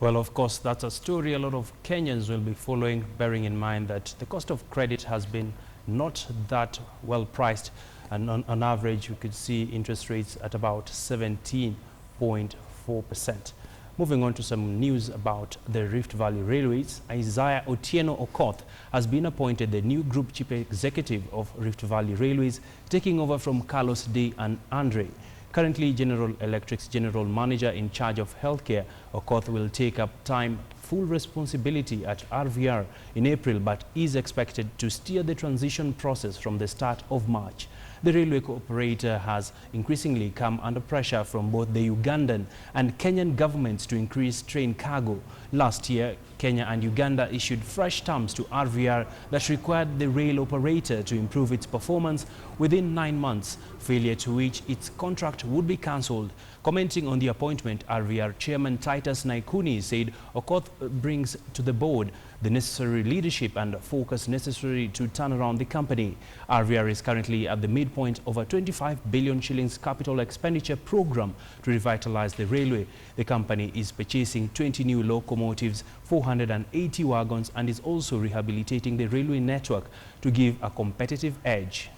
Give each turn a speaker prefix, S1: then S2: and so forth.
S1: Well, of course, that's a story a lot of Kenyans will be following, bearing in mind that the cost of credit has been not that well priced. And on average, we could see interest rates at about 17.4%. Moving on to some news about the Rift Valley Railways, Isaiah Otieno Okoth has been appointed the new Group Chief Executive of Rift Valley Railways, taking over from Carlos de Andrade. Currently General Electric's General Manager in charge of healthcare, Okoth will take up full responsibility at RVR in April, but is expected to steer the transition process from the start of March. The railway operator has increasingly come under pressure from both the Ugandan and Kenyan governments to increase train cargo. Last year, Kenya and Uganda issued fresh terms to RVR that required the rail operator to improve its performance within 9 months, failure to which its contract would be cancelled. Commenting on the appointment, RVR Chairman Titus Naikuni said Okoth brings to the board the necessary leadership and focus necessary to turn around the company. RVR is currently at the midpoint of a 25 billion shillings capital expenditure program to revitalize the railway. The company is purchasing 20 new locomotives, 480 wagons, and is also rehabilitating the railway network to give a competitive edge.